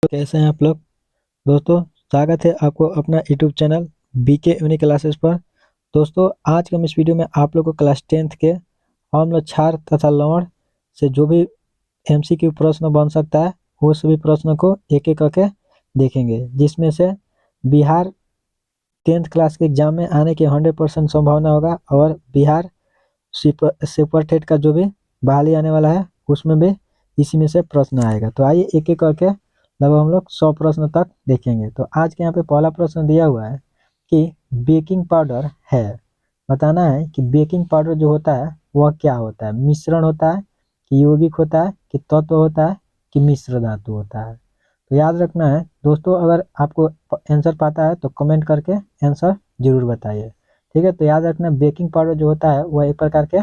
तो कैसे हैं आप लोग। दोस्तों, स्वागत है आपको अपना YouTube channel BK unique classes पर। दोस्तों, आज के हम इस वीडियो में आप लोग को क्लास 10th के अम्ल क्षार तथा लवण से जो भी एमसीक्यू प्रश्न बन सकता है वो सभी प्रश्नों को एक एक करके देखेंगे, जिसमें से बिहार 10th क्लास के एग्जाम में आने की 100% संभावना होगा और बिहार सुपर टेट का जो भी बहाली आने वाला है उसमें भी इसी में से प्रश्न आएगा। तो आइए एक एक करके लगभग हम लोग 100 प्रश्न तक देखेंगे। तो आज के यहाँ पे पहला प्रश्न दिया हुआ है कि बेकिंग पाउडर है। बताना है कि बेकिंग पाउडर जो होता है वह क्या होता है, मिश्रण होता है कि यौगिक होता है कि तत्व होता है कि मिश्र धातु होता है। तो याद रखना है दोस्तों, अगर आपको आंसर पता है तो कमेंट करके आंसर जरूर बताइए। ठीक है, तो याद रखना बेकिंग पाउडर जो होता है वह एक प्रकार के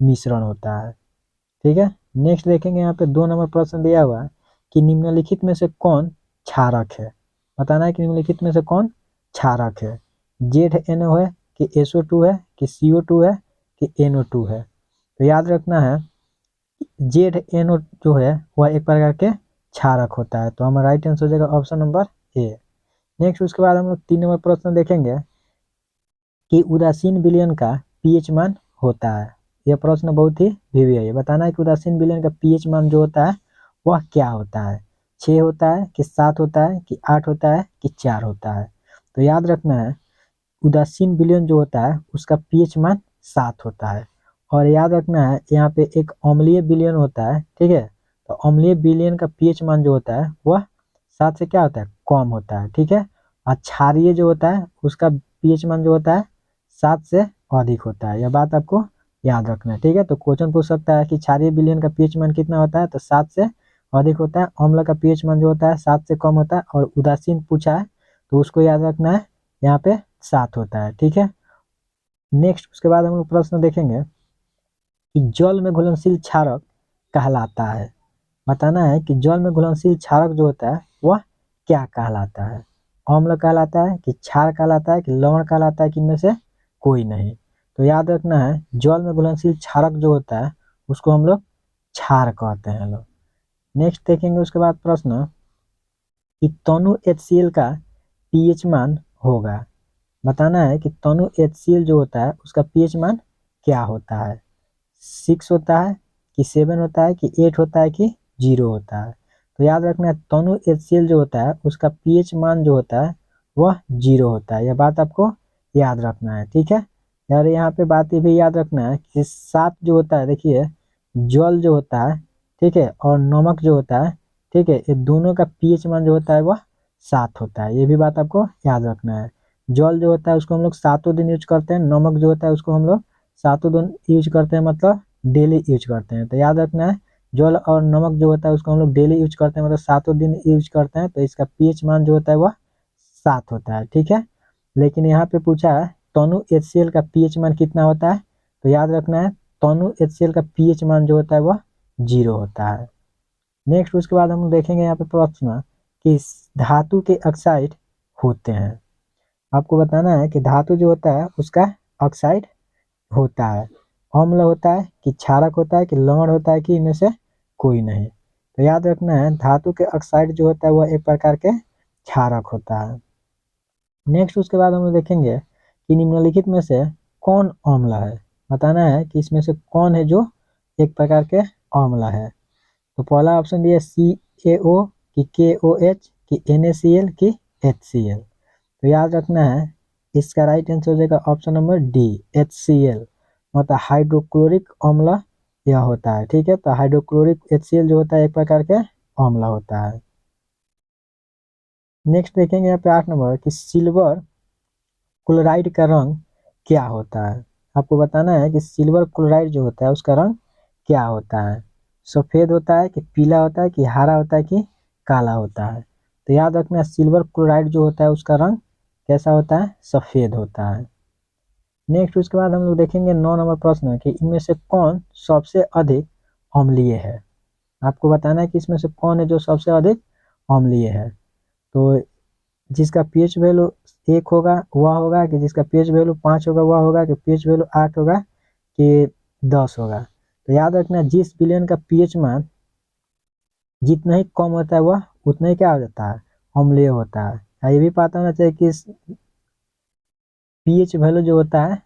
मिश्रण होता है। ठीक है, नेक्स्ट देखेंगे यहाँ पे 2 नंबर प्रश्न दिया हुआ है कि निम्नलिखित में से कौन क्षारक है। बताना है कि निम्नलिखित में से कौन क्षारक है। ZNO है कि SO2 है कि CO2 है कि NO2 है। तो याद रखना है ZNO जो है वह एक प्रकार के क्षारक होता है। तो हमारा राइट आंसर हो जाएगा ऑप्शन नंबर ए। नेक्स्ट उसके बाद हम लोग 3 नंबर प्रश्न देखेंगे कि उदासीन विलयन का पीएच मान होता है। यह प्रश्न बहुत ही भिवी है। बताना है कि उदासीन विलयन का पीएच मान जो होता है वह क्या होता है। 6 होता है कि 7 होता है कि 8 होता है कि 4 होता है। तो याद रखना है उदासीन विलयन जो होता है उसका पीएच मान 7 होता है। और याद रखना है यहाँ पे एक अम्लीय विलयन होता है। ठीक है, तो अम्लीय विलयन का पीएच मान जो होता है वह 7 से क्या होता है, कम होता है। ठीक है, और क्षारीय जो होता है उसका पीएच मान जो होता है 7 से अधिक होता है। यह बात आपको याद रखना है। ठीक है, तो क्वेश्चन पूछ सकता है कि क्षारीय विलयन का पीएच मान कितना होता है, तो 7 से अधिक होता है। अम्ल का पीएच मान जो होता है 7 से कम होता है। और उदासीन पूछा है तो उसको याद रखना है यहाँ पे 7 होता है। ठीक है, नेक्स्ट उसके बाद हम लोग प्रश्न देखेंगे कि जल में घुलनशील क्षारक कहलाता है। बताना है कि जल में घुलनशील क्षारक जो होता है वह क्या कहलाता है। अम्ल कहलाता है कि क्षार कहलाता है कि लवण कहलाता है कि इनमें से कोई नहीं। तो याद रखना है जल में घुलनशील क्षारक जो होता है उसको हम लोग क्षार कहते हैं लोग। नेक्स्ट देखेंगे उसके बाद प्रश्न कि तनु HCl का पीएच मान होगा। बताना है कि तनु HCl जो होता है उसका पीएच मान क्या होता है। 6 होता है कि 7 होता है कि 8 होता है कि 0 होता है। तो याद रखना है तनु HCl जो होता है उसका पीएच मान जो होता है वह 0 होता है। यह बात आपको याद रखना है। ठीक है, यार यहाँ पे बात ये भी याद रखना है कि 7 जो होता है, देखिए जल जो होता है, ठीक है, और नमक जो होता है, ठीक है, ये दोनों का पीएच मान जो होता है वह 7 होता है। ये भी बात आपको याद रखना है। जल जो होता है उसको हम लोग 7 दिन यूज करते हैं, नमक जो होता है उसको हम लोग 7 दिन यूज करते हैं, मतलब डेली यूज करते हैं। तो याद रखना है जल और नमक जो होता है उसको हम लोग डेली यूज करते हैं, मतलब 7 दिन यूज करते हैं। तो इसका पीएच मान जो होता है वह 7 होता है। ठीक है, लेकिन यहाँ पे पूछा है तनु HCl का पीएच मान कितना होता है। तो याद रखना है तनु HCl का पीएच मान जो होता है वह 0 होता है। नेक्स्ट उसके बाद हम देखेंगे यहाँ पे प्रश्न कि धातु के ऑक्साइड होते हैं। आपको बताना है कि धातु जो होता है उसका ऑक्साइड होता है, अम्ल होता है कि क्षारक होता है कि लवण होता है कि इनमें से कोई नहीं। तो याद रखना है धातु के ऑक्साइड जो होता है वह एक प्रकार के क्षारक होता है। नेक्स्ट उसके बाद हम लोग देखेंगे कि निम्नलिखित में से कौन अम्ल है। बताना है कि इसमें से कौन है जो एक प्रकार के अम्ल है। तो पहला ऑप्शन दिया CaO कि KOH कि NaCl कि HCl। तो याद रखना है इसका राइट आंसर हो जाएगा ऑप्शन नंबर डी, HCl, मतलब हाइड्रोक्लोरिक अम्ल यह होता है। ठीक है, तो हाइड्रोक्लोरिक HCl जो होता है एक प्रकार के अम्ल होता है। नेक्स्ट देखेंगे यहाँ पे 8 नंबर कि सिल्वर क्लोराइड का रंग क्या होता है। आपको बताना है कि सिल्वर क्लोराइड जो होता है उसका रंग क्या होता है। सफ़ेद होता है कि पीला होता है कि हरा होता है कि काला होता है। तो याद रखना सिल्वर क्लोराइड जो होता है उसका रंग कैसा होता है, सफ़ेद होता है। नेक्स्ट उसके बाद हम लोग देखेंगे 9 नंबर प्रश्न कि इनमें से कौन सबसे अधिक अम्लीय है। आपको बताना है कि इसमें से कौन है जो सबसे अधिक अम्लीय है। तो जिसका पीएच वैल्यू 1 होगा वह होगा कि जिसका पीएच वैल्यू 5 होगा वह होगा कि पीएच वैल्यू 8 होगा कि 10 होगा। तो याद रखना जिस विलयन का पीएच मान जितना ही कम होता है वह उतना ही क्या हो जाता है, अम्लीय होता है। ये भी पता होना चाहिए कि पीएच वैल्यू जो होता है,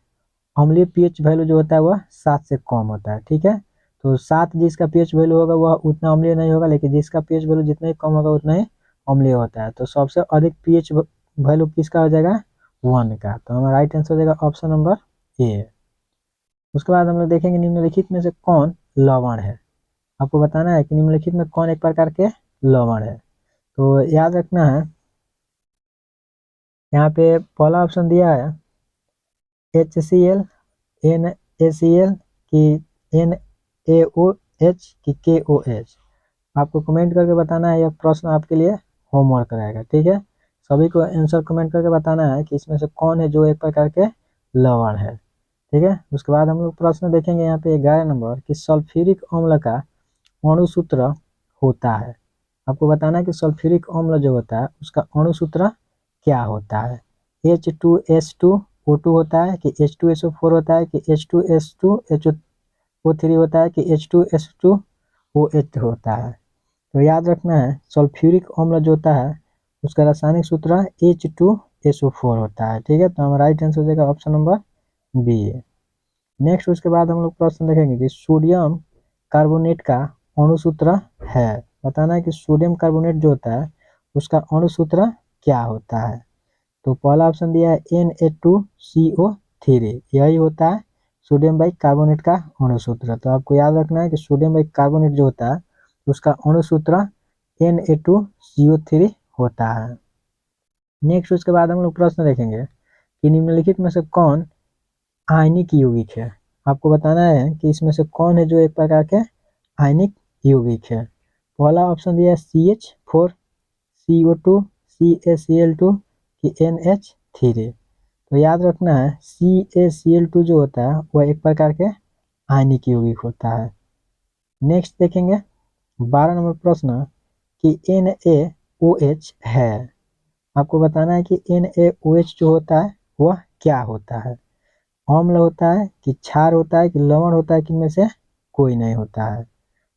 अम्लीय पीएच वैल्यू जो होता है वह 7 से कम होता है। ठीक है, तो 7 जिसका पीएच वैल्यू होगा वह उतना अम्लीय नहीं होगा, लेकिन जिसका पीएच वैल्यू जितना ही कम होगा उतना ही अम्लीय होता है। तो सबसे अधिक पीएच वैल्यू किसका हो जाएगा, 1 का। तो हमारा राइट आंसर हो जाएगा ऑप्शन नंबर ए। उसके बाद हम लोग देखेंगे निम्नलिखित में से कौन लवण है। आपको बताना है कि निम्नलिखित में कौन एक प्रकार के लवण है। तो याद रखना है, यहाँ पे पहला ऑप्शन दिया है HCl, NaCl की NaOH की KOH। आपको कमेंट करके बताना है, यह प्रश्न आपके लिए होमवर्क रहेगा। ठीक है, सभी को आंसर कमेंट करके बताना है कि इसमें से कौन है जो एक प्रकार के लवण है। ठीक है, उसके बाद हम लोग प्रश्न देखेंगे यहाँ पे 11 नंबर कि सल्फ्यूरिक अम्ल का अणुसूत्र होता है। आपको बताना है कि सल्फ्यूरिक अम्ल जो होता है उसका अणुसूत्र क्या होता है। H2S2O2 होता है कि H2SO4 होता है कि H2S2HO3 होता है कि H2S2OH होता है। तो याद रखना है, सल्फ्यूरिक अम्ल जो होता है उसका रासायनिक सूत्र H2SO4 होता है। ठीक है, तो हमारा राइट आंसर हो जाएगा ऑप्शन नंबर बी। नेक्स्ट उसके बाद हम लोग प्रश्न देखेंगे कि सोडियम कार्बोनेट का अणुसूत्र है। बताना है कि सोडियम कार्बोनेट जो होता है उसका अणुसूत्र क्या होता है। तो पहला ऑप्शन दिया है Na2CO3, यही होता है सोडियम बाई कार्बोनेट का अणुसूत्र। तो आपको याद रखना है कि सोडियम बाई कार्बोनेट जो होता है उसका अणुसूत्र Na2CO3 होता है। नेक्स्ट उसके बाद हम लोग प्रश्न देखेंगे कि निम्नलिखित में से कौन आयनिक यौगिक है। आपको बताना है कि इसमें से कौन है जो एक प्रकार के आयनिक यौगिक है। पहला ऑप्शन दिया है CH4, CO2, CaCl2 की NH3। तो याद रखना है CaCl2 जो होता है वह एक प्रकार के आयनिक यौगिक होता है। नेक्स्ट देखेंगे 12 नंबर प्रश्न कि NaOH है। आपको बताना है कि NaOH जो होता है वह क्या होता है। अम्ल होता है कि क्षार होता है कि लवण होता है कि इनमें से कोई नहीं होता है।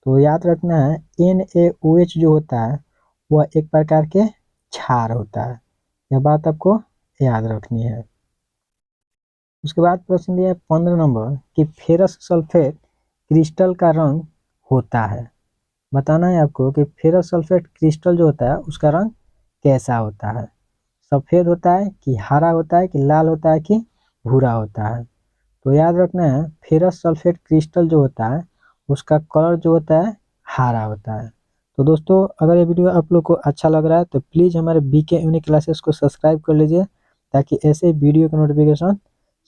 तो याद रखना है NaOH जो होता है वह एक प्रकार के क्षार होता है। यह बात आपको याद रखनी है। उसके बाद प्रश्न दिया है 15 नंबर कि फेरस सल्फेट क्रिस्टल का रंग होता है। बताना है आपको कि फेरस सल्फेट क्रिस्टल जो होता है उसका रंग कैसा होता है। सफ़ेद होता है कि हरा होता है कि लाल होता है कि भूरा होता है। तो याद रखना है फेरस सल्फेट क्रिस्टल जो होता है उसका कलर जो होता है हरा होता है। तो दोस्तों अगर ये वीडियो आप लोग को अच्छा लग रहा है तो प्लीज़ हमारे बीके यूनिक क्लासेस को सब्सक्राइब कर लीजिए, ताकि ऐसे वीडियो का नोटिफिकेशन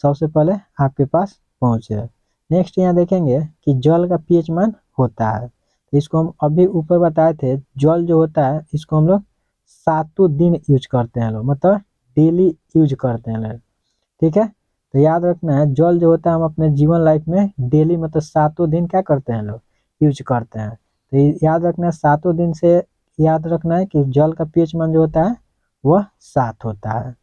सबसे पहले आपके पास पहुँचे। नेक्स्ट यहाँ देखेंगे कि जल का पीएच मान होता है। तो इसको हम अभी ऊपर बताए थे, जल जो होता है इसको हम लोग 7 दिन यूज करते हैं लोग, मतलब डेली यूज करते हैं लोग। ठीक है, तो याद रखना है जल जो होता है हम अपने जीवन लाइफ में डेली मतलब 7 दिन क्या करते हैं लोग, यूज करते हैं। तो याद रखना है 7 दिन से याद रखना है कि जल का पीएच मान जो होता है वह 7 होता है।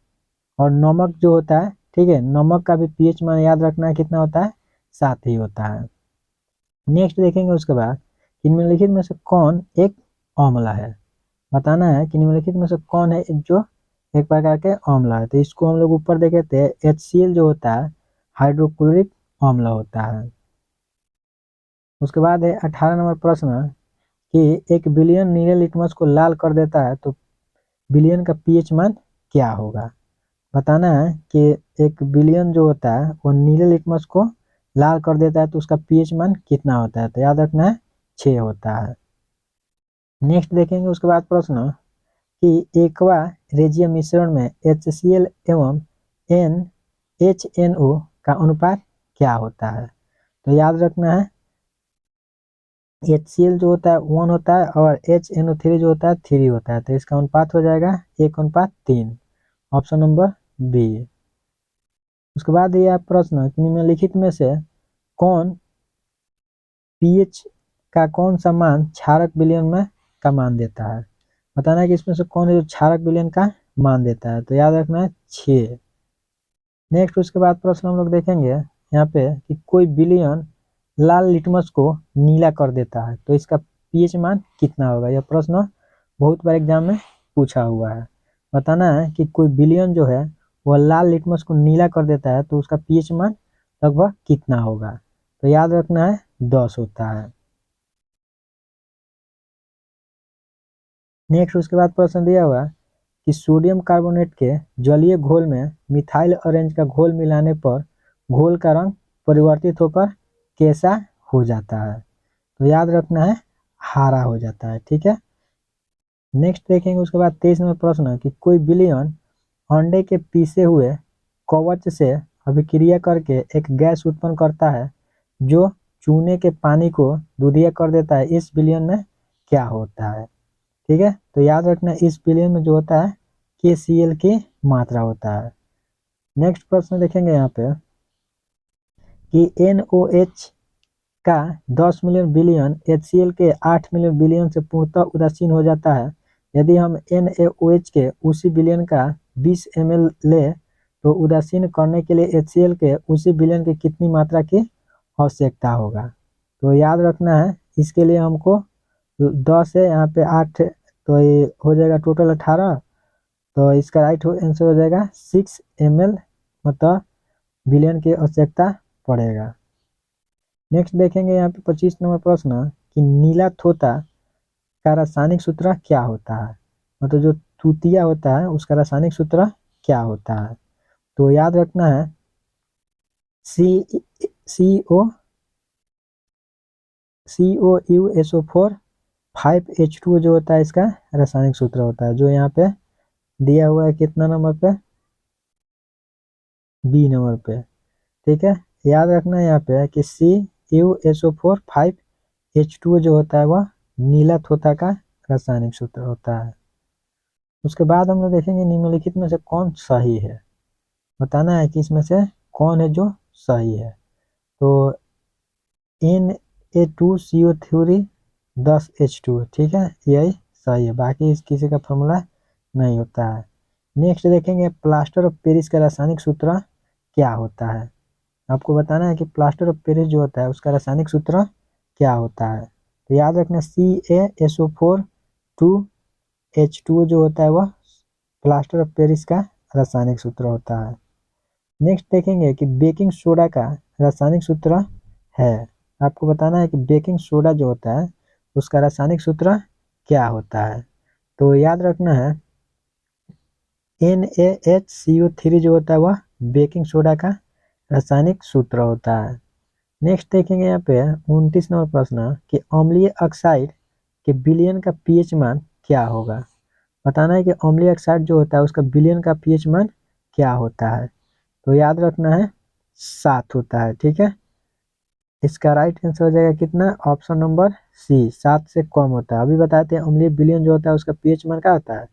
और नमक जो होता है, ठीक है, नमक का भी पीएच मान याद रखना है कितना होता है, 7 ही होता है। नेक्स्ट देखेंगे उसके बाद निम्नलिखित में से कौन एक अम्ल है। बताना है कि निम्नलिखित में से कौन है जो एक प्रकार के अम्ल है। तो इसको हम लोग ऊपर देखे थे HCl जो होता है हाइड्रोक्लोरिक अम्ल होता है। उसके बाद है 18 नंबर प्रश्न कि 1 बिलियन नीले लिटमस को लाल कर देता है तो बिलियन का पीएच मान क्या होगा। बताना है कि 1 बिलियन जो होता है वो नीले लिटमस को लाल कर देता है तो उसका पीएच मान कितना होता है। तो याद रखना है 6 होता है। नेक्स्ट देखेंगे उसके बाद प्रश्न कि एक्वा रेजिया मिश्रण में HCl एवं NHNO का अनुपात क्या होता है। तो याद रखना है HCl जो होता है 1 होता है और HNO3 जो होता है 3 होता है। तो इसका अनुपात हो जाएगा 1:3, ऑप्शन नंबर बी। उसके बाद ये आप प्रश्न कि निम्नलिखित में से कौन पीएच का कौन सा मान क्षारक विलयन में का मान देता है। बताना है कि इसमें से कौन है जो क्षारक विलयन का मान देता है। तो याद रखना है 6। नेक्स्ट उसके बाद प्रश्न हम लोग देखेंगे यहाँ पे कि कोई विलयन लाल लिटमस को नीला कर देता है तो इसका पीएच मान कितना होगा। यह प्रश्न बहुत बार एग्जाम में पूछा हुआ है। बताना है कि कोई विलयन जो है वह लाल लिटमस को नीला कर देता है तो उसका पीएच मान लगभग कितना होगा। तो याद रखना है 10 होता है। नेक्स्ट उसके बाद प्रश्न दिया हुआ कि सोडियम कार्बोनेट के जलीय घोल में मिथाइल ऑरेंज का घोल मिलाने पर घोल का रंग परिवर्तित होकर कैसा हो जाता है। तो याद रखना है हरा हो जाता है। ठीक है। नेक्स्ट देखेंगे उसके बाद 23 नंबर प्रश्न कि कोई विलयन अंडे के पीसे हुए कवच से अभिक्रिया करके एक गैस उत्पन्न करता है जो चूने के पानी को दूधिया कर देता है। इस विलयन में क्या होता है। ठीक है। तो याद रखना इस विलयन में जो होता है KCl की मात्रा होता है। नेक्स्ट प्रश्न देखेंगे यहाँ पे कि NOH का 10 मिलियन बिलियन HCl के 8 मिलियन बिलियन से पूर्णतः उदासीन हो जाता है। यदि हम NaOH के उसी बिलियन का 20 ml ले तो उदासीन करने के लिए HCl के उसी बिलियन की कितनी मात्रा की आवश्यकता होगा। तो याद रखना है इसके लिए हमको 10 है यहाँ पे 8 तो ये हो जाएगा टोटल 18। तो इसका राइट आंसर हो जाएगा 6 ml मतलब बिलियन की आवश्यकता पड़ेगा। नेक्स्ट देखेंगे यहाँ पे 25 नंबर प्रश्न कि नीला थोता का रासायनिक सूत्र क्या होता है। मतलब जो तूतिया होता है उसका रासायनिक सूत्र क्या होता है। तो याद रखना है CO COUSO4 5H2 जो होता है इसका रासायनिक सूत्र होता है जो यहाँ पे दिया हुआ है कितना नंबर पे B नंबर पे। ठीक है। याद रखना है यहाँ पे कि CuSO4 5H2 जो होता है वह नीला थोथा का रासायनिक सूत्र होता है। उसके बाद हम लोग देखेंगे निम्नलिखित में से कौन सही है। बताना है कि इसमें से कौन है जो सही है। तो Na2CO3 10H2 ठीक है यही सही है। बाकी किसी का फॉर्मूला नहीं होता है। नेक्स्ट देखेंगे प्लास्टर ऑफ पेरिस का रासायनिक सूत्र क्या होता है। आपको बताना है कि प्लास्टर ऑफ पेरिस जो होता है उसका रासायनिक सूत्र क्या होता है। तो याद रखना CaSO4 2H2 जो होता है वह प्लास्टर ऑफ पेरिस का रासायनिक सूत्र होता है। नेक्स्ट देखेंगे कि बेकिंग सोडा का रासायनिक सूत्र है। आपको बताना है कि बेकिंग सोडा जो होता है उसका रासायनिक सूत्र क्या होता है। तो याद रखना है NaHCO3 जो होता है वह बेकिंग सोडा का रासायनिक सूत्र होता है। नेक्स्ट देखेंगे यहाँ पे 29 नंबर प्रश्न कि अम्लीय ऑक्साइड के विलयन का पीएच मान क्या होगा। बताना है कि अम्लीय ऑक्साइड जो होता है उसका विलयन का पीएच मान क्या होता है। तो याद रखना है 7 होता है। ठीक है। इसका राइट आंसर हो जाएगा कितना ऑप्शन नंबर C 7 से कम होता है। अभी बताते हैं अम्लीय विलयन जो होता है उसका पीएच मान क्या होता है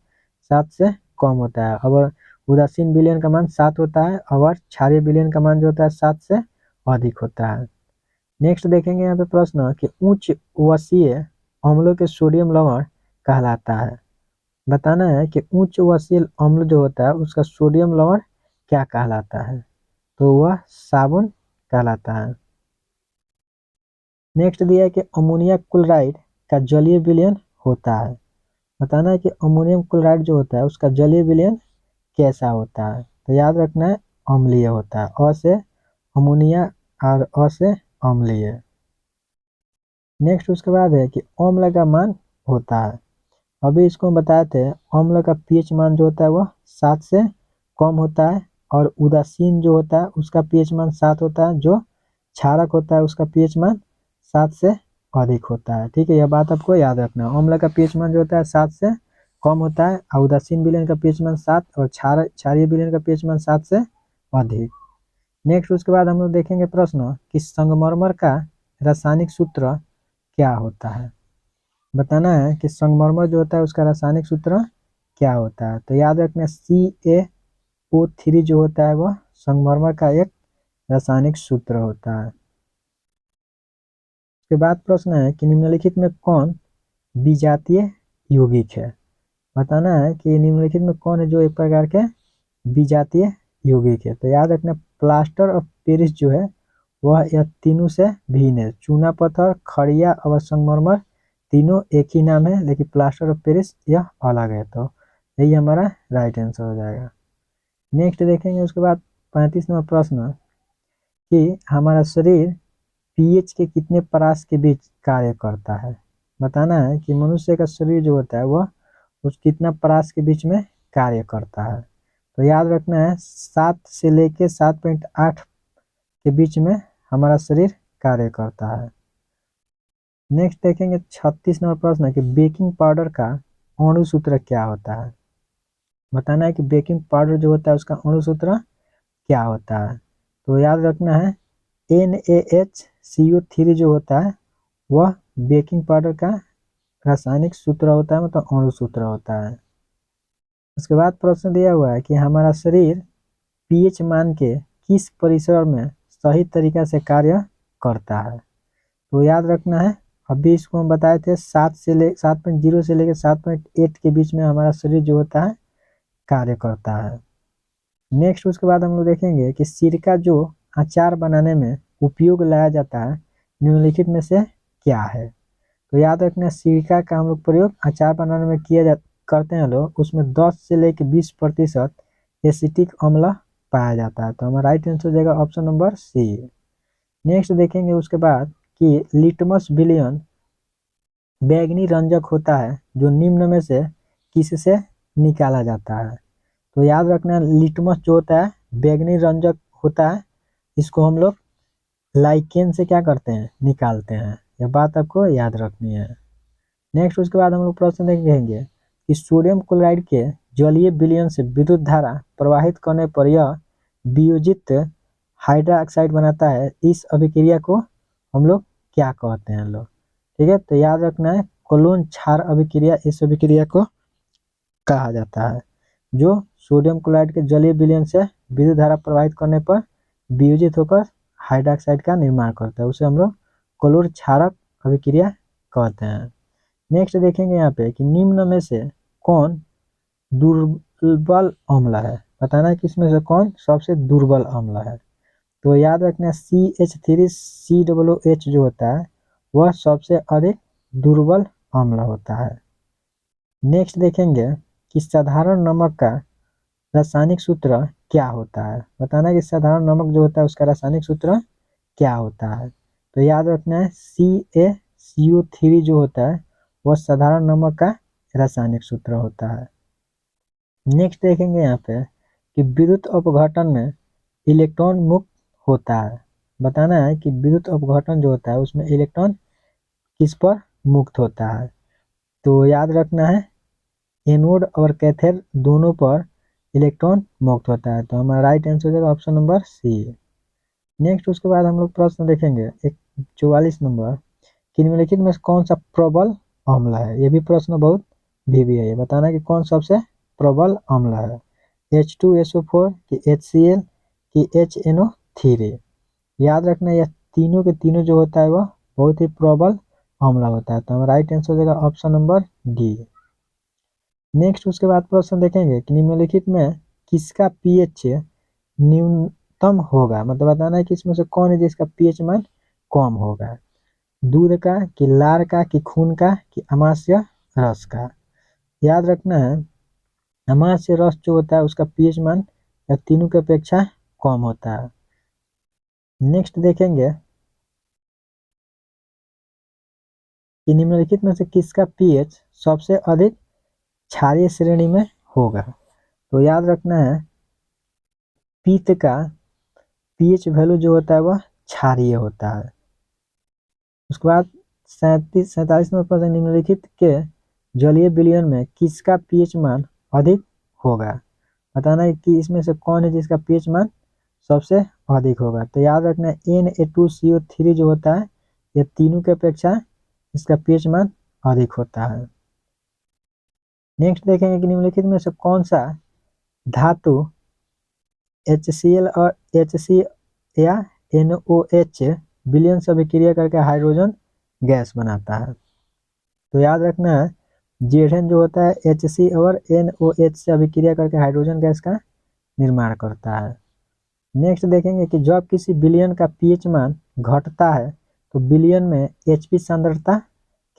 7 से कम होता है। अगर उदासीन विलयन का मान 7 होता है और क्षारीय विलयन का मान जो होता है 7 से अधिक होता है। नेक्स्ट देखेंगे यहाँ पे प्रश्न कि उच्च वसीय अम्लों के सोडियम लवण कहलाता है। बताना है कि उच्च वसीय अम्ल जो होता है उसका सोडियम लवण क्या कहलाता है। तो वह साबुन कहलाता है। नेक्स्ट दिया है कि अमोनिया क्लोराइड का जलीय विलयन होता है। बताना है कि अमोनियम क्लोराइड जो होता है उसका जलीय विलयन कैसा होता है। तो याद रखना है अम्लीय होता है। अ से अमोनिया और अ से अम्लीय। नेक्स्ट उसके बाद है कि अम्ल का मान होता है। अभी इसको हम बताए थे अम्ल का पीएच मान जो होता है वह 7 से कम होता है और उदासीन जो होता है उसका पीएच मान 7 होता है। जो क्षारक होता है उसका पीएच मान 7 से अधिक होता है। ठीक है। यह बात आपको याद रखना है। अम्ल का पीएच मान जो होता है 7 से कम होता है और उदासीन विलयन का पीएच मान 7 और क्षारीय विलयन का पीएच मान 7 से अधिक। नेक्स्ट उसके बाद हम लोग देखेंगे प्रश्न कि संगमरमर का रासायनिक सूत्र क्या होता है। बताना है कि संगमरमर जो होता है उसका रासायनिक सूत्र क्या होता है। तो याद रखना CaO3 जो होता है वह संगमरमर का एक रासायनिक सूत्र होता है। उसके बाद प्रश्न है कि निम्नलिखित में कौन विजातीय यौगिक है। बताना है कि निम्नलिखित में कौन है जो एक प्रकार के विजातीय यौगिक है। तो याद रखना प्लास्टर ऑफ पेरिस जो है वह यह तीनों से भिन्न है। चूना पत्थर खड़िया और संगमरमर तीनों एक ही नाम है, लेकिन प्लास्टर ऑफ पेरिस यह अलग है। तो यही हमारा राइट आंसर हो जाएगा। नेक्स्ट देखेंगे उसके बाद 35 नंबर प्रश्न कि हमारा शरीर पीएच के कितने परास के बीच कार्य करता है। बताना है कि मनुष्य का शरीर जो होता है वह उस कितना परास के बीच में कार्य करता है। तो याद रखना है 7 से लेके 7.8 के बीच में हमारा शरीर कार्य करता है। नेक्स्ट देखेंगे 36 नंबर प्रश्न है कि बेकिंग पाउडर का अणु सूत्र क्या होता है। बताना है कि बेकिंग पाउडर जो होता है उसका अणु सूत्र क्या होता है। तो याद रखना है NaHCO3 जो होता है वह बेकिंग पाउडर का रासायनिक सूत्र होता है, मतलब अणु सूत्र होता है। उसके बाद प्रश्न दिया हुआ है कि हमारा शरीर पीएच मान के किस परिसर में सही तरीका से कार्य करता है। तो याद रखना है अभी इसको हम बताए थे 7.0 से लेकर 7.8 के बीच में हमारा शरीर जो होता है कार्य करता है। नेक्स्ट उसके बाद हम लोग देखेंगे कि सिरका जो अचार बनाने में उपयोग लाया जाता है निम्नलिखित में से क्या है। तो याद रखना सिरका का हम लोग प्रयोग अचार बनाने में करते हैं लोग, उसमें 10 से लेकर 20% एसिटिक अम्ल पाया जाता है। तो हमारा राइट आंसर हो जाएगा ऑप्शन नंबर सी। नेक्स्ट देखेंगे उसके बाद कि लिटमस विलयन बैंगनी रंजक होता है जो निम्न में से किससे निकाला जाता है। तो याद रखना लिटमस जो होता है बैंगनी रंजक होता है, इसको हम लोग लाइकेन से क्या करते हैं, निकालते हैं। यह बात आपको याद रखनी है। नेक्स्ट उसके बाद हम लोग प्रश्न देखेंगे कि सोडियम क्लोराइड के जलीय विलयन से विद्युत धारा प्रवाहित करने पर यह वियोजित हाइड्रोक्साइड बनाता है। इस अभिक्रिया को हम लोग क्या कहते हैं लोग। ठीक है, तो याद रखना है कोलोन क्षार अभिक्रिया इस अभिक्रिया को कहा जाता है, जो सोडियम क्लोराइड के जलीय विलयन से विद्युत धारा प्रवाहित करने पर वियोजित होकर हाइड्रोक्साइड का निर्माण करता है, उसे हम लोग कोलोन क्षारक अभिक्रिया कहते हैं। नेक्स्ट देखेंगे यहाँ पे कि निम्न में से कौन दुर्बल अम्ल है। बताना है कि इसमें से कौन सबसे दुर्बल अम्ल है। तो याद रखना CH3COOH जो होता है वह सबसे अधिक दुर्बल अम्ल होता है। नेक्स्ट देखेंगे कि साधारण नमक का रासायनिक सूत्र क्या होता है। बताना है कि साधारण नमक जो होता है उसका रासायनिक सूत्र क्या होता है। तो याद रखना है CaCO3 जो होता है वह साधारण नमक का रासायनिक सूत्र होता है। नेक्स्ट देखेंगे यहाँ पे कि विद्युत अपघटन में इलेक्ट्रॉन मुक्त होता है। बताना है कि विद्युत अपघटन जो होता है उसमें इलेक्ट्रॉन किस पर मुक्त होता है। तो याद रखना है एनोड और कैथोड दोनों पर इलेक्ट्रॉन मुक्त होता है। तो हमारा राइट आंसर हो जाएगा ऑप्शन नंबर सी। नेक्स्ट उसके बाद हम लोग प्रश्न देखेंगे 44 नंबर कि निम्नलिखित में कौन सा प्रबल अम्ल है। ये भी प्रश्न बहुत भी है। ये बताना है कि कौन सबसे प्रबल अम्ल है, H2SO4 कि HCl कि HNO3। याद रखना यह तीनों के तीनों जो होता है वह बहुत ही प्रबल अम्ल होता है। तो हमारा राइट आंसर हो जाएगा ऑप्शन नंबर डी। नेक्स्ट उसके बाद प्रश्न देखेंगे कि निम्नलिखित में किसका पीएच न्यूनतम होगा। मतलब बताना है कि इसमें से कौन है जिसका पीएच मान कम होगा। दूध का कि लार का कि खून का कि अमाशय रस का। याद रखना है अमाशय रस जो होता है उसका पीएच मान या तीनों की अपेक्षा कम होता है। नेक्स्ट देखेंगे कि निम्नलिखित में से किसका पीएच सबसे अधिक क्षारीय श्रेणी में होगा। तो याद रखना है पीत का पीएच वैल्यू जो होता है वह क्षारीय होता है। उसके बाद 47 नंबर प्रश्न निम्नलिखित के जलीय विलयन में किसका पीएच मान अधिक होगा। बताना है कि इसमें से कौन है जिसका पीएच मान सबसे अधिक होगा। तो याद रखना है Na2CO3 जो होता है ये तीनों की अपेक्षा इसका पीएच मान अधिक होता है। नेक्स्ट देखेंगे कि निम्नलिखित में से कौन सा धातु HCl और HC या NOH विलयन से अभिक्रिया करके हाइड्रोजन गैस बनाता है। तो याद रखना है जेडन जो होता है HC और NOH से अभिक्रिया करके हाइड्रोजन गैस का निर्माण करता है। नेक्स्ट देखेंगे कि जब किसी विलयन का पीएच मान घटता है तो विलयन में Hp सांद्रता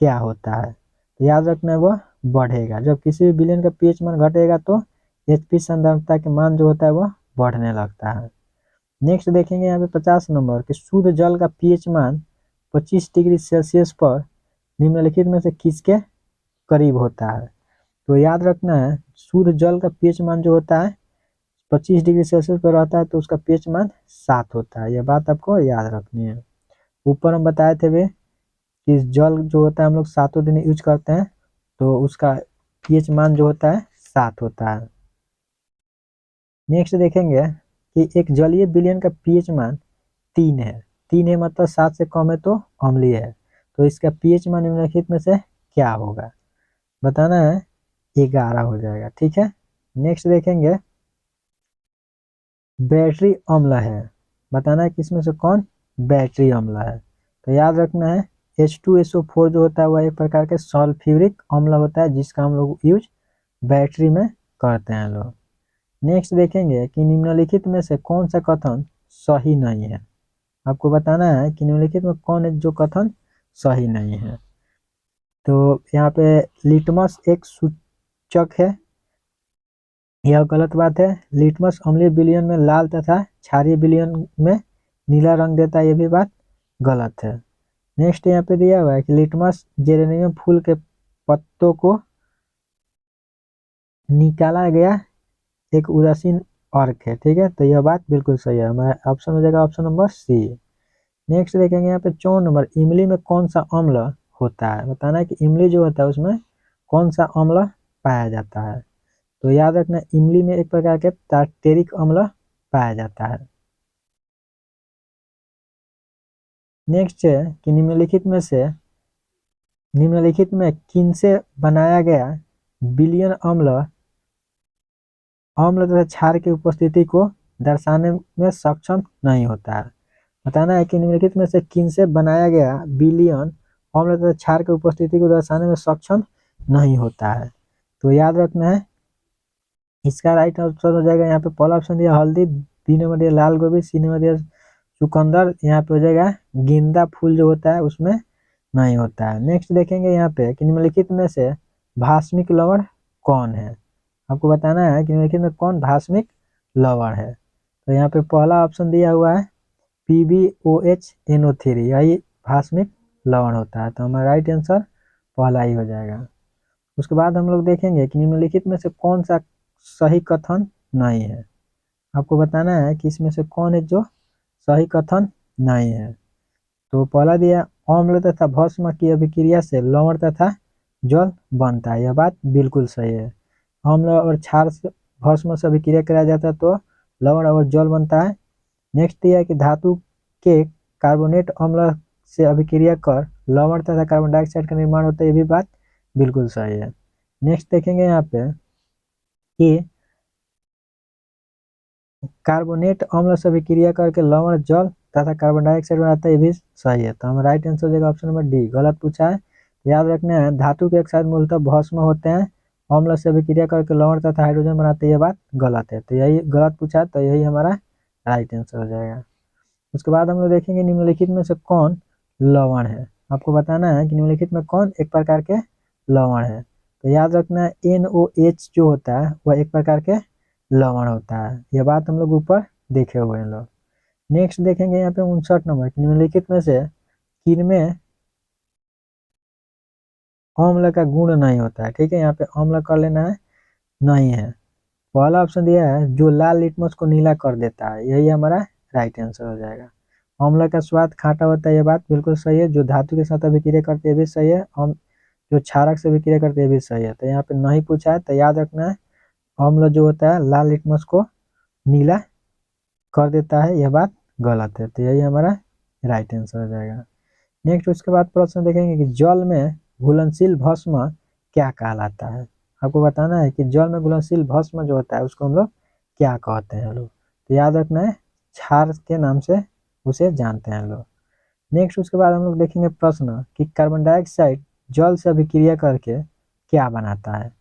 क्या होता है? तो याद रखना है वह बढ़ेगा। जब किसी भी विलयन का पीएच मान घटेगा तो एचपी सांद्रता के मान जो होता है वह बढ़ने लगता है। नेक्स्ट देखेंगे यहाँ पे 50 नंबर कि शुद्ध जल का पीएच मान 25 डिग्री सेल्सियस पर निम्नलिखित में से किसके करीब होता है? तो याद रखना है शुद्ध जल का पीएच मान जो होता है 25 डिग्री सेल्सियस पर रहता है तो उसका पीएच मान 7 होता है। यह बात आपको याद रखनी है। ऊपर हम बताए थे वे कि जल जो होता है हम लोग 7 दिन यूज करते हैं तो उसका पीएच मान जो होता है 7 होता है। नेक्स्ट देखेंगे कि एक जलीय विलयन का पीएच मान 3 है। 3 है मतलब 7 से कम है तो अम्लीय है। तो इसका पीएच मान निम्नलिखित में से क्या होगा? बताना है 11 हो जाएगा। ठीक है। नेक्स्ट देखेंगे बैटरी अम्ल है। बताना है किसमें से कौन बैटरी अम्ल है? तो याद रखना है H2SO4 जो होता है वह एक प्रकार के सल्फ्यूरिक अम्ल होता है जिसका हम लोग यूज बैटरी में करते हैं लोग। नेक्स्ट देखेंगे कि निम्नलिखित में से कौन सा कथन सही नहीं है? आपको बताना है कि निम्नलिखित में कौन है जो कथन सही नहीं है। तो यहाँ पे लिटमस एक सूचक है, यह गलत बात है। लिटमस अम्लीय विलयन में लाल तथा क्षारीय विलयन में नीला रंग देता है, यह भी बात गलत है। नेक्स्ट यहाँ पे दिया हुआ है कि लिटमस जेरेनियम फूल के पत्तों को निकाला गया एक उदासीन अर्क है। ठीक है, तो यह बात बिल्कुल सही है। हमारा ऑप्शन हो जाएगा ऑप्शन नंबर सी। नेक्स्ट देखेंगे यहाँ पे 54 नंबर इमली में कौन सा अम्ल होता है? बताना है कि इमली जो होता है उसमें कौन सा अम्ल पाया जाता है? तो याद रखना इमली में एक प्रकार के टार्टेरिक अम्ल पाया जाता है। नेक्स्ट है कि निम्नलिखित में किनसे बनाया गया विलयन अम्ल तथा क्षार की उपस्थिति को दर्शाने में सक्षम नहीं होता है? बताना है कि निम्नलिखित में से किनसे बनाया गया विलयन अम्ल तथा क्षार की उपस्थिति को दर्शाने में सक्षम नहीं होता है? तो याद रखना है इसका राइट आंसर हो जाएगा यहाँ पे पहला ऑप्शन दिया हल्दी, बी नंबर दिया लाल गोभी, सी नंबर दिया चुकंदर, यहाँ पे हो जाएगा गेंदा फूल जो होता है उसमें नहीं होता है। नेक्स्ट देखेंगे यहाँ पे कि निम्नलिखित में से भास्मिक लवण कौन है? आपको बताना है कि निम्नलिखित में कौन भास्मिक लवण है। तो यहाँ पे पहला ऑप्शन दिया हुआ है PbOH NO3, यही भास्मिक लवण होता है। तो हमारा राइट आंसर पहला ही हो जाएगा। उसके बाद हम लोग देखेंगे कि निम्नलिखित में से कौन सा सही कथन नहीं है। आपको बताना है कि इसमें से कौन है जो सही कथन नहीं है। तो पहला दिया अम्ल तथा भस्म की अभिक्रिया से लवण तथा जल बनता है, यह बात बिल्कुल सही है। अम्ल और क्षार से भस्म से अभिक्रिया कराया जाता है तो लवण और जल बनता है। नेक्स्ट दिया है कि धातु के कार्बोनेट अम्ल से अभिक्रिया कर लवण तथा कार्बन डाइऑक्साइड का निर्माण होता है, यह भी बात बिल्कुल सही है। नेक्स्ट देखेंगे यहाँ पे कि कार्बोनेट अम्ल से अभिक्रिया करके लवण जल तथा कार्बन डाइऑक्साइड बनाता है, ये भी सही है। तो हमारा राइट आंसर हो जाएगा ऑप्शन नंबर डी। गलत पूछा है, याद रखना है धातु के ऑक्साइड मूलतः भस्म होते हैं, अम्ल से अभिक्रिया करके लवण तथा हाइड्रोजन बनाते हैं, ये बात गलत है। तो यही गलत पूछा है, तो यही हमारा राइट आंसर हो जाएगा। उसके बाद हम लोग देखेंगे निम्नलिखित में से कौन लवण है। आपको बताना है कि निम्नलिखित में कौन एक प्रकार के लवण है। तो याद रखना है NOH जो होता है वह एक प्रकार के लवण होता है, यह बात हम लोग ऊपर देखे हुए हैं लोग। नेक्स्ट देखेंगे यहाँ पे 59 नंबर निम्नलिखित में से किनमें अम्ल का गुण नहीं होता है। ठीक है, यहाँ पे अम्ल कर लेना है नहीं है। पहला ऑप्शन दिया है जो लाल लिटमस को नीला कर देता है, यही हमारा राइट आंसर हो जाएगा। अम्ल का स्वाद खाटा होता है, यह बात बिल्कुल सही है। जो धातु के साथ अभिक्रिया करते हैं भी सही है, जो क्षारक से अभिक्रिया करते हैं भी सही है। तो यहाँ पे नहीं पूछा है, तो याद रखना है अम्ल जो होता है लाल लिटमस को नीला कर देता है, यह बात गलत है। तो यही हमारा राइट आंसर हो जाएगा। नेक्स्ट उसके बाद प्रश्न देखेंगे कि जल में घुलनशील भस्म क्या कहलाता है। आपको बताना है कि जल में घुलनशील भस्म जो होता है उसको हम लोग क्या कहते हैं लोग। तो याद रखना है क्षार के नाम से उसे जानते हैं लोग। नेक्स्ट उसके बाद हम लोग देखेंगे प्रश्न कि कार्बन डाइऑक्साइड जल से अभिक्रिया करके क्या बनाता है।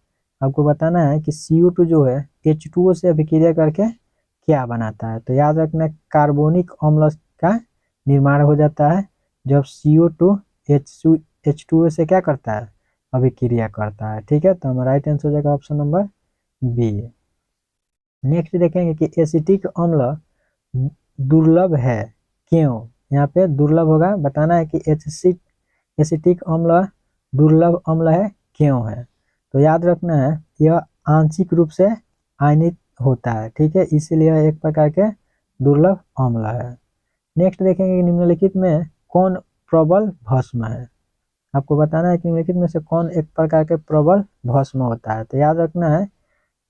आपको बताना है कि CO2 जो है H2O से अभिक्रिया करके क्या बनाता है। तो याद रखना कार्बोनिक अम्ल का निर्माण हो जाता है जब CO2 H2O से क्या करता है, अभिक्रिया करता है। ठीक है, तो हमारा राइट आंसर हो जाएगा ऑप्शन नंबर बी। नेक्स्ट देखेंगे कि एसिटिक अम्ल दुर्लभ है क्यों। यहाँ पे दुर्लभ होगा, बताना है कि एसिटिक अम्ल दुर्लभ अम्ल है क्यों है। तो याद रखना है यह आंशिक रूप से आयनित होता है। ठीक है, इसीलिए यह एक प्रकार के दुर्लभ अम्ल है। नेक्स्ट देखेंगे कि निम्नलिखित में कौन प्रबल भस्म है। आपको बताना है कि निम्नलिखित में से कौन एक प्रकार के प्रबल भस्म होता है। तो याद रखना है,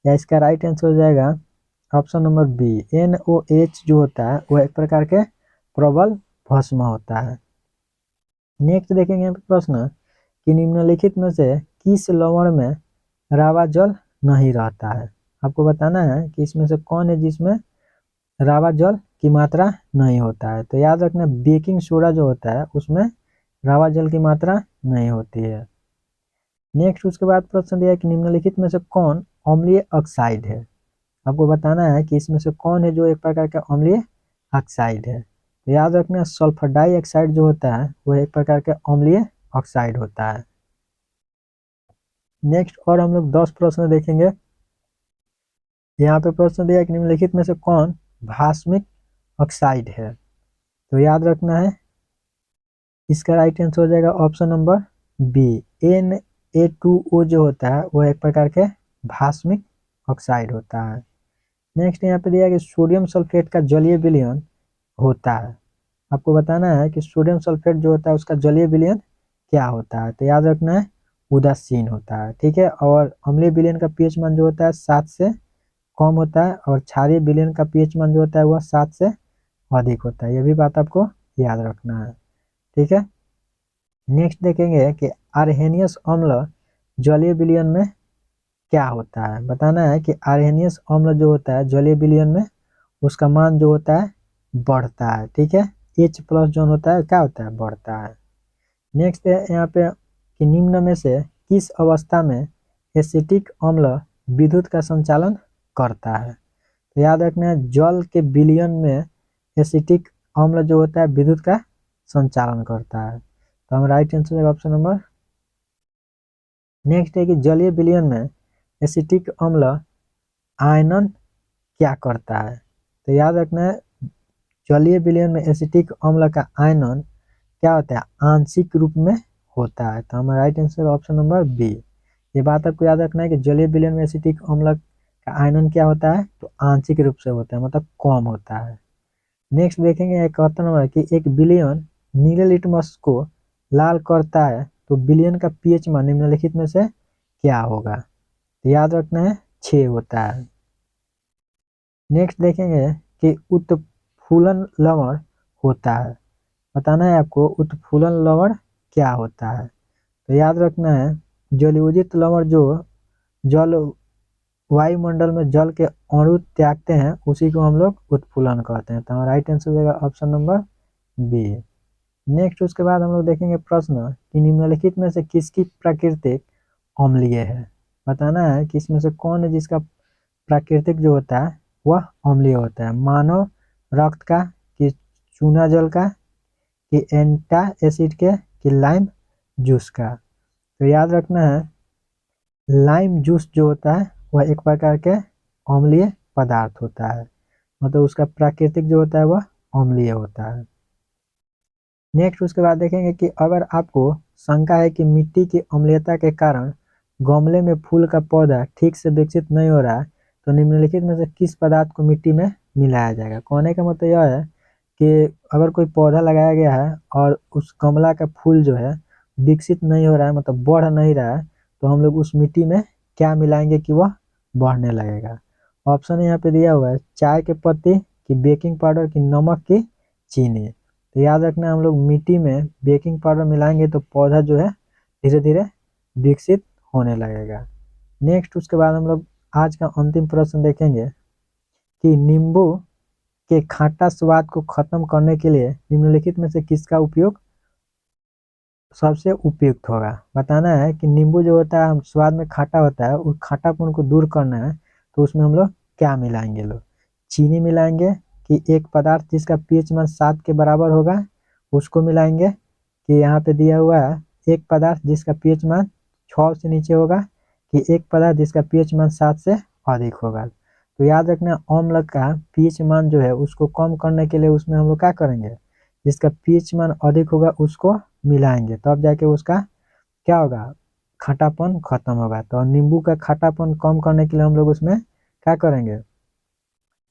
या इसका राइट आंसर हो जाएगा ऑप्शन नंबर बी। NOH जो होता है वह एक प्रकार के प्रबल भस्म होता है। नेक्स्ट देखेंगे यहाँ पे प्रश्न कि निम्नलिखित में से किस लवण में रावा जल नहीं रहता है। आपको बताना है कि इसमें से कौन है जिसमें रावा जल की मात्रा नहीं होता है। तो याद रखना बेकिंग सोडा जो होता है उसमें रावा जल की मात्रा नहीं होती है। नेक्स्ट उसके बाद प्रश्न दिया है कि निम्नलिखित में से कौन अम्लीय ऑक्साइड है। आपको बताना है कि इसमें से कौन है जो एक प्रकार का अम्लीय ऑक्साइड है। तो याद रखना सल्फर डाइऑक्साइड जो होता है वह एक प्रकार का अम्लीय ऑक्साइड होता है। नेक्स्ट और हम लोग 10 प्रश्न देखेंगे। यहाँ पे प्रश्न दिया है कि निम्नलिखित में से कौन भास्मिक ऑक्साइड है। तो याद रखना है इसका राइट आंसर हो जाएगा ऑप्शन नंबर बी। Na2O जो होता है वह एक प्रकार के भास्मिक ऑक्साइड होता है। नेक्स्ट यहाँ पे दिया है कि सोडियम सल्फेट का जलीय विलयन होता है। आपको बताना है कि सोडियम सल्फेट जो होता है उसका जलीय विलयन क्या होता है। तो याद रखना है उदासीन होता है। ठीक है, और अम्लीय विलयन का पीएच मान जो होता है 7 से कम होता है, और क्षारीय विलयन का पीएच मान जो होता है वह 7 से अधिक होता है। यह भी बात आपको याद रखना है। ठीक है, नेक्स्ट देखेंगे कि आर्हेनियस अम्ल जलीय विलयन में क्या होता है। बताना है कि आर्हेनियस अम्ल जो होता है जलीय विलयन में उसका मान जो होता है बढ़ता है। ठीक है, H+ जो होता है क्या होता है, बढ़ता है। नेक्स्ट है यहाँ पे कि निम्न में से किस अवस्था में एसिटिक अम्ल विद्युत का संचालन करता है। तो याद रखना है जल के विलयन में एसिटिक अम्ल जो होता है विद्युत का संचालन करता है। तो हम राइट आंसर है ऑप्शन नंबर। नेक्स्ट है कि जलीय विलयन में एसिटिक अम्ल आयनन क्या करता है। तो याद रखना है जलीय विलयन में एसिटिक अम्ल का आयनन क्या होता है, आंशिक रूप में होता है। तो हमारा right answer option number B. ये बात आपको याद रखना है कि जलीय विलयन में एसिटिक अम्ल का आयनन क्या होता है, तो आंशिक रूप से होता है, मतलब कम होता है। नेक्स्ट देखेंगे 71 नंबर कि एक विलयन नीले लिटमस को लाल करता है तो विलयन का पीएच मान निम्नलिखित में से क्या होगा। तो याद रखना है 6 होता है। नेक्स्ट देखेंगे कि उत्फुलन लवण होता है। बताना है आपको उत्फुलन लवण क्या होता है। तो याद रखना है जलयोजित लवण जो जल वायुमंडल में जल के अणु त्यागते हैं उसी को हम लोग उत्फुलन कहते हैं। तो हमारा राइट आंसर हो जाएगा ऑप्शन नंबर बी। नेक्स्ट उसके बाद हम लोग देखेंगे प्रश्न कि निम्नलिखित में से किसकी प्राकृतिक अम्लीय है। बताना है कि इसमें से कौन है जिसका प्राकृतिक जो होता है वह अम्लीय होता है। मानव रक्त का, कि चूना जल का, कि एंटा एसिड के, कि लाइम जूस का। तो याद रखना है लाइम जूस जो होता है वह एक प्रकार के अम्लीय पदार्थ होता है, मतलब उसका प्राकृतिक जो होता है वह अम्लीय होता है। नेक्स्ट उसके बाद देखेंगे कि अगर आपको शंका है कि मिट्टी की अम्लीयता के कारण गमले में फूल का पौधा ठीक से विकसित नहीं हो रहा है तो निम्नलिखित में से किस पदार्थ को मिट्टी में मिलाया जाएगा। कहने का मतलब यह है कि अगर कोई पौधा लगाया गया है और उस गमला का फूल जो है विकसित नहीं हो रहा है, मतलब बढ़ नहीं रहा है, तो हम लोग उस मिट्टी में क्या मिलाएंगे कि वह बढ़ने लगेगा। ऑप्शन यहाँ पे दिया हुआ है चाय के पत्ती, की बेकिंग पाउडर, की नमक, की चीनी। तो याद रखना हम लोग मिट्टी में बेकिंग पाउडर मिलाएंगे तो पौधा जो है धीरे धीरे विकसित होने लगेगा। नेक्स्ट उसके बाद हम लोग आज का अंतिम प्रश्न देखेंगे कि नींबू के खट्टा स्वाद को खत्म करने के लिए निम्नलिखित में से किसका उपयोग सबसे उपयुक्त होगा। बताना है कि नींबू जो होता है स्वाद में खट्टा होता है, उस खट्टापन को दूर करना है तो उसमें हम लोग क्या मिलाएंगे। लोग चीनी मिलाएंगे, कि एक पदार्थ जिसका पीएच मान 7 के बराबर होगा उसको मिलाएंगे, कि यहाँ पे दिया हुआ है एक पदार्थ जिसका पीएच मान 6 से नीचे होगा कि एक पदार्थ जिसका पीएच मान 7 से अधिक होगा। तो याद रखना अम्ल का पीएच मान जो है उसको कम करने के लिए उसमें हम लोग क्या करेंगे, जिसका पीएच मान अधिक होगा उसको मिलाएंगे, तब जाके उसका क्या होगा, खट्टापन खत्म होगा। तो नींबू का खट्टापन कम करने के लिए हम लोग उसमें क्या करेंगे,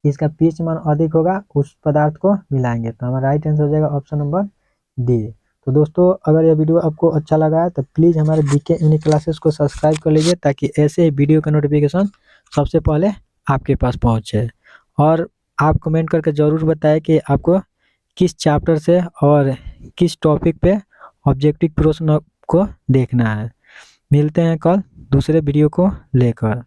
इसका पीएच मान अधिक होगा उस पदार्थ को मिलाएंगे। तो हमारा राइट आंसर हो जाएगा ऑप्शन नंबर डी। तो दोस्तों अगर यह वीडियो आपको अच्छा लगा है तो प्लीज़ हमारे बीके यूनिक क्लासेस को सब्सक्राइब कर लीजिए, ताकि ऐसे ही वीडियो का नोटिफिकेशन सबसे पहले आपके पास पहुंचे। और आप कमेंट करके ज़रूर बताएं कि आपको किस चैप्टर से और किस टॉपिक पे ऑब्जेक्टिव प्रश्न को देखना है। मिलते हैं कल दूसरे वीडियो को लेकर।